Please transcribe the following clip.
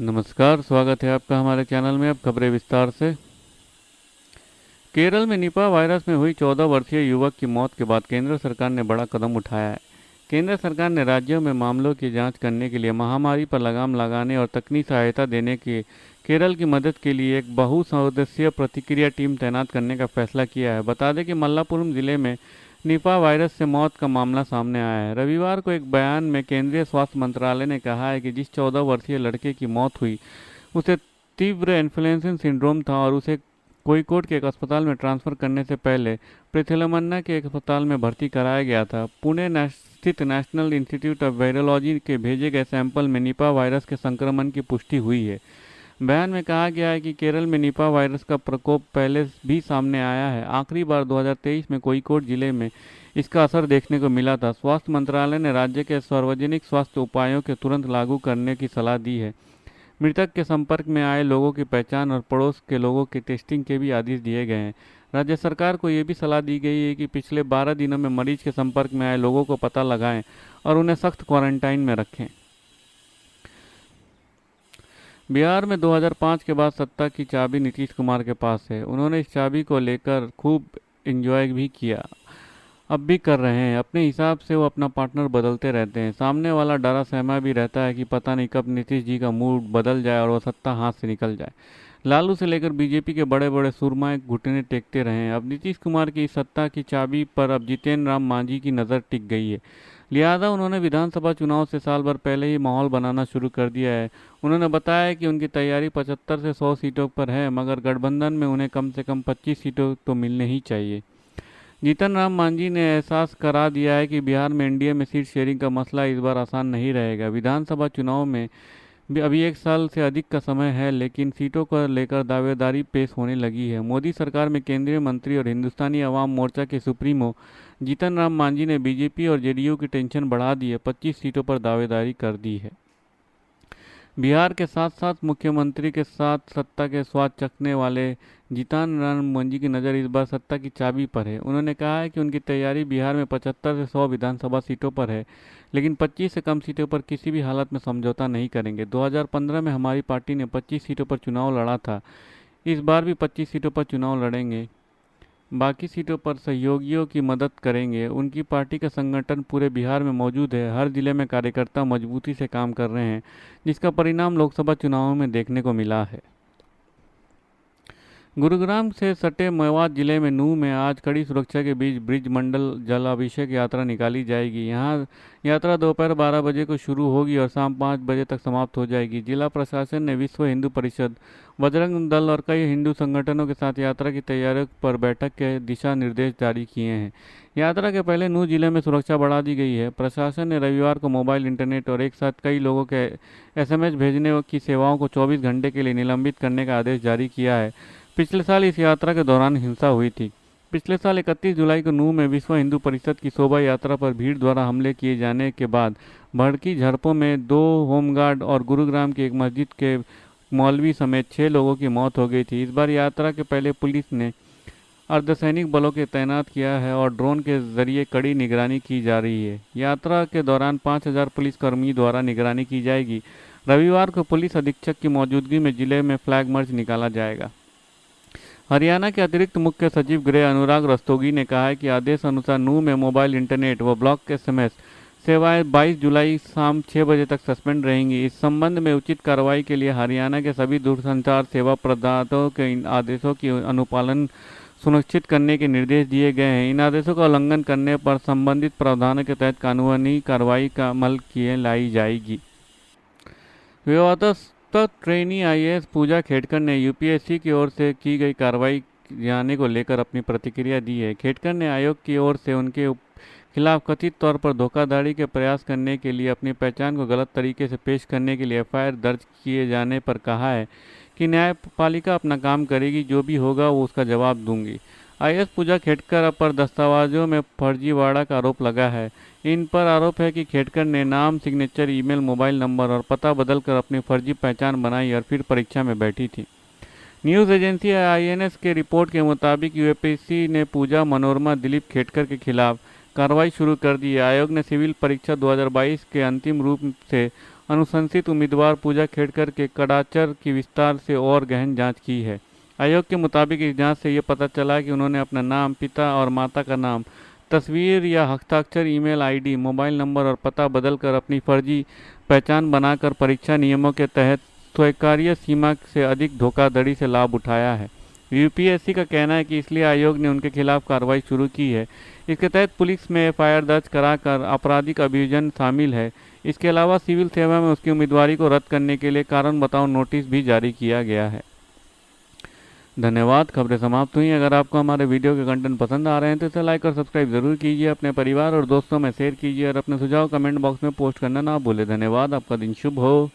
नमस्कार, स्वागत है आपका हमारे चैनल में। अब खबरें विस्तार से। केरल में निपा वायरस में हुई 14 वर्षीय युवक की मौत के बाद केंद्र सरकार ने बड़ा कदम उठाया है। केंद्र सरकार ने राज्यों में मामलों की जांच करने के लिए महामारी पर लगाम लगाने और तकनीकी सहायता देने के केरल की मदद के लिए एक बहुसदस्यीय प्रतिक्रिया टीम तैनात करने का फैसला किया है। बता दें कि मल्लापुरम जिले में निपा वायरस से मौत का मामला सामने आया है। रविवार को एक बयान में केंद्रीय स्वास्थ्य मंत्रालय ने कहा है कि जिस 14 वर्षीय लड़के की मौत हुई उसे तीव्र इन्फ्लुएंजा सिंड्रोम था और उसे कोझिकोड के एक अस्पताल में ट्रांसफर करने से पहले पृथ्वीमन्ना के एक अस्पताल में भर्ती कराया गया था। पुणे स्थित नेशनल इंस्टीट्यूट ऑफ वायरोलॉजी के भेजे गए सैंपल में निपा वायरस के संक्रमण की पुष्टि हुई है। बयान में कहा गया है कि केरल में निपा वायरस का प्रकोप पहले भी सामने आया है। आखिरी बार 2023 में कोझिकोड जिले में इसका असर देखने को मिला था। स्वास्थ्य मंत्रालय ने राज्य के सार्वजनिक स्वास्थ्य उपायों के तुरंत लागू करने की सलाह दी है। मृतक के संपर्क में आए लोगों की पहचान और पड़ोस के लोगों की टेस्टिंग के भी आदेश दिए गए हैं। राज्य सरकार को ये भी सलाह दी गई है कि पिछले 12 दिनों में मरीज के संपर्क में आए लोगों को पता लगाएं और उन्हें सख्त क्वारंटाइन में रखें। बिहार में 2005 के बाद सत्ता की चाबी नीतीश कुमार के पास है। उन्होंने इस चाबी को लेकर खूब एंजॉय भी किया, अब भी कर रहे हैं। अपने हिसाब से वो अपना पार्टनर बदलते रहते हैं। सामने वाला डरा सहमा भी रहता है कि पता नहीं कब नीतीश जी का मूड बदल जाए और वो सत्ता हाथ से निकल जाए। लालू से लेकर बीजेपी के बड़े बड़े सुरमाए घुटने टेकते रहे हैं। अब नीतीश कुमार की सत्ता की चाबी पर अब जितन राम मांझी की नज़र टिक गई है। लिहाजा उन्होंने विधानसभा चुनाव से साल भर पहले ही माहौल बनाना शुरू कर दिया है। उन्होंने बताया कि उनकी तैयारी 75 से 100 सीटों पर है, मगर गठबंधन में उन्हें कम से कम 25 सीटों तो मिलने ही चाहिए। जीतन राम मांझी ने एहसास करा दिया है कि बिहार में एनडीए में सीट शेयरिंग का मसला इस बार आसान नहीं रहेगा। विधानसभा चुनाव में भी अभी एक साल से अधिक का समय है, लेकिन सीटों को लेकर दावेदारी पेश होने लगी है। मोदी सरकार में केंद्रीय मंत्री और हिंदुस्तानी अवाम मोर्चा के सुप्रीमो जीतन राम मांझी ने बीजेपी और जेडीयू की टेंशन बढ़ा दी है। 25 सीटों पर दावेदारी कर दी है। बिहार के साथ साथ मुख्यमंत्री के साथ सत्ता के स्वाद चखने वाले जीतन राम मांझी की नज़र इस बार सत्ता की चाबी पर है। उन्होंने कहा है कि उनकी तैयारी बिहार में 75 से 100 विधानसभा सीटों पर है, लेकिन 25 से कम सीटों पर किसी भी हालत में समझौता नहीं करेंगे। 2015 में हमारी पार्टी ने 25 सीटों पर चुनाव लड़ा था, इस बार भी 25 सीटों पर चुनाव लड़ेंगे। बाकी सीटों पर सहयोगियों की मदद करेंगे। उनकी पार्टी का संगठन पूरे बिहार में मौजूद है। हर जिले में कार्यकर्ता मजबूती से काम कर रहे हैं, जिसका परिणाम लोकसभा चुनावों में देखने को मिला है। गुरुग्राम से सटे मेवात जिले में नूह में आज कड़ी सुरक्षा के बीच ब्रिज मंडल जलाभिषेक यात्रा निकाली जाएगी। यहाँ यात्रा दोपहर 12 बजे को शुरू होगी और शाम 5 बजे तक समाप्त हो जाएगी। जिला प्रशासन ने विश्व हिंदू परिषद, बजरंग दल और कई हिंदू संगठनों के साथ यात्रा की तैयारियों पर बैठक के दिशा निर्देश जारी किए हैं। यात्रा के पहले नूह जिले में सुरक्षा बढ़ा दी गई है। प्रशासन ने रविवार को मोबाइल, इंटरनेट और एक साथ कई लोगों के एसएमएस भेजने की सेवाओं को 24 घंटे के लिए निलंबित करने का आदेश जारी किया है। पिछले साल इस यात्रा के दौरान हिंसा हुई थी। पिछले साल 31 जुलाई को नूह में विश्व हिंदू परिषद की शोभा यात्रा पर भीड़ द्वारा हमले किए जाने के बाद भड़की झड़पों में 2 होमगार्ड और गुरुग्राम की एक मस्जिद के मौलवी समेत 6 लोगों की मौत हो गई थी। इस बार यात्रा के पहले पुलिस ने अर्धसैनिक बलों के तैनात किया है और ड्रोन के जरिए कड़ी निगरानी की जा रही है। यात्रा के दौरान 5000 पुलिसकर्मी द्वारा निगरानी की जाएगी। रविवार को पुलिस अधीक्षक की मौजूदगी में जिले में फ्लैग मार्च निकाला जाएगा। हरियाणा के अतिरिक्त मुख्य सचिव गृह अनुराग रस्तोगी ने कहा है कि आदेश अनुसार नूह में मोबाइल, इंटरनेट व ब्लॉक एसएमएस सेवाएं 22 जुलाई शाम 6 बजे तक सस्पेंड रहेंगी। इस संबंध में उचित कार्रवाई के लिए हरियाणा के सभी दूरसंचार सेवा प्रदाताओं के इन आदेशों की अनुपालन सुनिश्चित करने के निर्देश दिए गए हैं। इन आदेशों का उल्लंघन करने पर संबंधित प्रावधानों के तहत कानूनी कार्रवाई का अमल किए लाई जाएगी। विवादास्पद ट्रेनी आईएएस पूजा खेड़कर ने यूपीएससी की ओर से की गई कार्रवाई जाने को लेकर अपनी प्रतिक्रिया दी है। खेड़कर ने आयोग की ओर से उनके खिलाफ कथित तौर पर धोखाधड़ी के प्रयास करने के लिए अपनी पहचान को गलत तरीके से पेश करने के लिए एफआईआर दर्ज किए जाने पर कहा है कि न्यायपालिका अपना काम करेगी, जो भी होगा वो उसका जवाब दूंगी। आईएएस पूजा खेड़कर पर दस्तावेजों में फर्जीवाड़ा का आरोप लगा है। इन पर आरोप है कि खेड़कर ने नाम, सिग्नेचर, ईमेल, मोबाइल नंबर और पता बदलकर अपनी फर्जी पहचान बनाई और फिर परीक्षा में बैठी थी। न्यूज़ एजेंसी आईएनएस के रिपोर्ट के मुताबिक यूपीएससी ने पूजा, मनोरमा, दिलीप खेड़कर के खिलाफ कार्रवाई शुरू कर दी है। आयोग ने सिविल परीक्षा 2022 के अंतिम रूप से अनुशंसित उम्मीदवार पूजा खेड़कर के कड़ाचर की विस्तार से और गहन जांच की है। आयोग के मुताबिक इस जांच से ये पता चला कि उन्होंने अपना नाम, पिता और माता का नाम, तस्वीर या हस्ताक्षर, ईमेल आईडी, मोबाइल नंबर और पता बदलकर अपनी फर्जी पहचान बनाकर परीक्षा नियमों के तहत स्वीकार्य सीमा से अधिक धोखाधड़ी से लाभ उठाया है। यूपीएससी का कहना है कि इसलिए आयोग ने उनके खिलाफ कार्रवाई शुरू की है। इसके तहत पुलिस में एफआईआर दर्ज कराकर आपराधिक अभियोजन शामिल है। इसके अलावा सिविल सेवा में उसकी उम्मीदवारी को रद्द करने के लिए कारण बताओ नोटिस भी जारी किया गया है। धन्यवाद। खबरें समाप्त हुई। अगर आपको हमारे वीडियो के कंटेंट पसंद आ रहे हैं तो इसे लाइक और सब्सक्राइब जरूर कीजिए, अपने परिवार और दोस्तों में शेयर कीजिए और अपने सुझाव कमेंट बॉक्स में पोस्ट करना ना भूलें। धन्यवाद। आपका दिन शुभ हो।